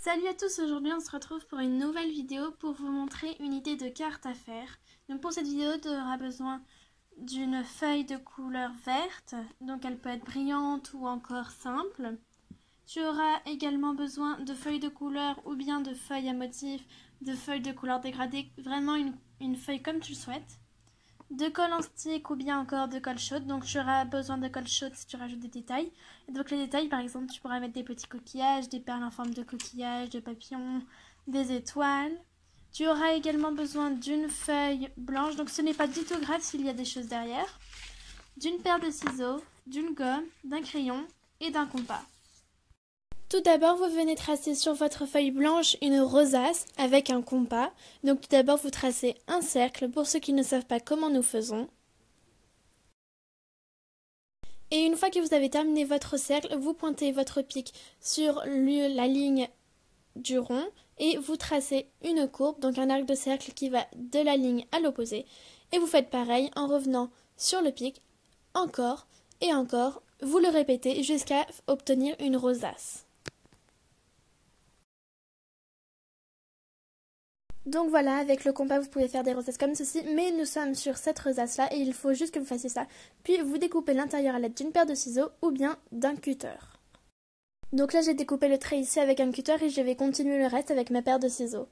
Salut à tous, aujourd'hui on se retrouve pour une nouvelle vidéo pour vous montrer une idée de carte à faire. Donc pour cette vidéo, tu auras besoin d'une feuille de couleur verte, donc elle peut être brillante ou encore simple. Tu auras également besoin de feuilles de couleur ou bien de feuilles à motifs, de feuilles de couleur dégradée, vraiment une feuille comme tu le souhaites. De colle en stick ou bien encore de colle chaude. Donc tu auras besoin de colle chaude si tu rajoutes des détails. Et donc les détails, par exemple, tu pourras mettre des petits coquillages, des perles en forme de coquillages, de papillons, des étoiles. Tu auras également besoin d'une feuille blanche, donc ce n'est pas du tout grave s'il y a des choses derrière. D'une paire de ciseaux, d'une gomme, d'un crayon et d'un compas. Tout d'abord, vous venez tracer sur votre feuille blanche une rosace avec un compas. Donc tout d'abord, vous tracez un cercle pour ceux qui ne savent pas comment nous faisons. Et une fois que vous avez terminé votre cercle, vous pointez votre pic sur la ligne du rond et vous tracez une courbe, donc un arc de cercle qui va de la ligne à l'opposé. Et vous faites pareil en revenant sur le pic, encore et encore. Vous le répétez jusqu'à obtenir une rosace. Donc voilà, avec le compas, vous pouvez faire des rosaces comme ceci, mais nous sommes sur cette rosace-là et il faut juste que vous fassiez ça. Puis vous découpez l'intérieur à l'aide d'une paire de ciseaux ou bien d'un cutter. Donc là, j'ai découpé le trait ici avec un cutter et je vais continuer le reste avec ma paire de ciseaux.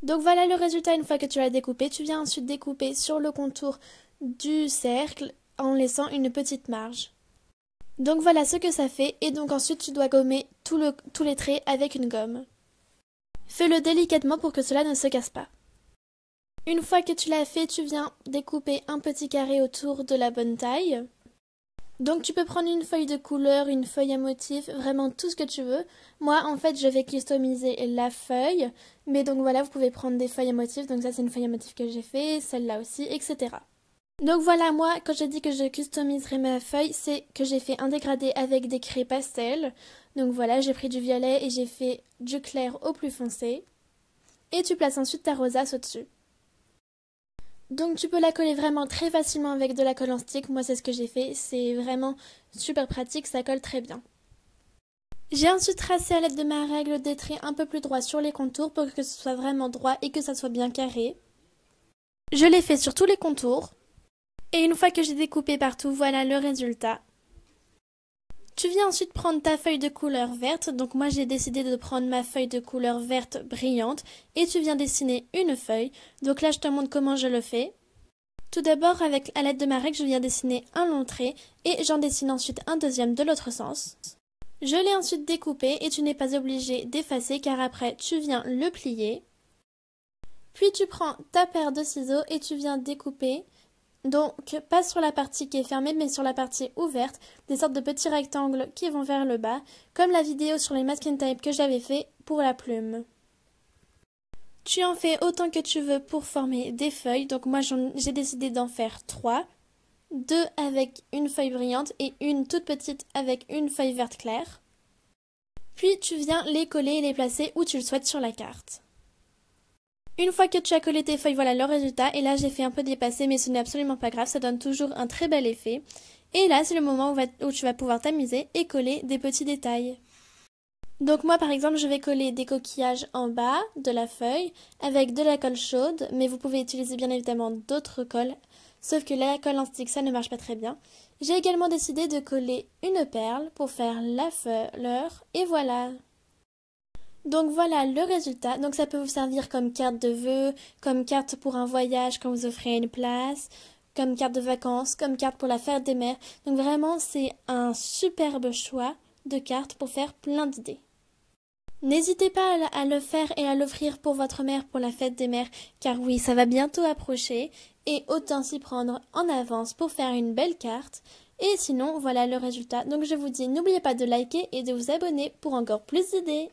Donc voilà le résultat une fois que tu l'as découpé. Tu viens ensuite découper sur le contour du cercle en laissant une petite marge. Donc voilà ce que ça fait et donc ensuite tu dois gommer tous les traits avec une gomme. Fais-le délicatement pour que cela ne se casse pas. Une fois que tu l'as fait, tu viens découper un petit carré autour de la bonne taille. Donc tu peux prendre une feuille de couleur, une feuille à motif, vraiment tout ce que tu veux. Moi, en fait, je vais customiser la feuille. Mais donc voilà, vous pouvez prendre des feuilles à motif. Donc ça, c'est une feuille à motif que j'ai fait, celle-là aussi, etc. Donc voilà, moi, quand j'ai dit que je customiserai ma feuille, c'est que j'ai fait un dégradé avec des craies pastel. Donc voilà, j'ai pris du violet et j'ai fait du clair au plus foncé. Et tu places ensuite ta rosace au-dessus. Donc tu peux la coller vraiment très facilement avec de la colle en stick. Moi, c'est ce que j'ai fait. C'est vraiment super pratique, ça colle très bien. J'ai ensuite tracé à l'aide de ma règle des traits un peu plus droits sur les contours pour que ce soit vraiment droit et que ça soit bien carré. Je l'ai fait sur tous les contours. Et une fois que j'ai découpé partout, voilà le résultat. Tu viens ensuite prendre ta feuille de couleur verte. Donc moi j'ai décidé de prendre ma feuille de couleur verte brillante. Et tu viens dessiner une feuille. Donc là je te montre comment je le fais. Tout d'abord à l'aide de ma règle, je viens dessiner un long trait. Et j'en dessine ensuite un deuxième de l'autre sens. Je l'ai ensuite découpé et tu n'es pas obligé d'effacer car après tu viens le plier. Puis tu prends ta paire de ciseaux et tu viens découper. Donc, pas sur la partie qui est fermée, mais sur la partie ouverte, des sortes de petits rectangles qui vont vers le bas, comme la vidéo sur les masking tape que j'avais fait pour la plume. Tu en fais autant que tu veux pour former des feuilles, donc moi j'ai décidé d'en faire 3, 2 avec une feuille brillante et une toute petite avec une feuille verte claire. Puis tu viens les coller et les placer où tu le souhaites sur la carte. Une fois que tu as collé tes feuilles, voilà le résultat. Et là, j'ai fait un peu dépasser, mais ce n'est absolument pas grave. Ça donne toujours un très bel effet. Et là, c'est le moment où tu vas pouvoir t'amuser et coller des petits détails. Donc moi, par exemple, je vais coller des coquillages en bas de la feuille avec de la colle chaude. Mais vous pouvez utiliser bien évidemment d'autres colles. Sauf que la colle en stick, ça ne marche pas très bien. J'ai également décidé de coller une perle pour faire la fleur. Et voilà! Donc voilà le résultat. Donc ça peut vous servir comme carte de vœux, comme carte pour un voyage quand vous offrez une place, comme carte de vacances, comme carte pour la fête des mères. Donc vraiment c'est un superbe choix de cartes pour faire plein d'idées. N'hésitez pas à le faire et à l'offrir pour votre mère pour la fête des mères, car oui, ça va bientôt approcher et autant s'y prendre en avance pour faire une belle carte. Et sinon, voilà le résultat. Donc je vous dis, n'oubliez pas de liker et de vous abonner pour encore plus d'idées.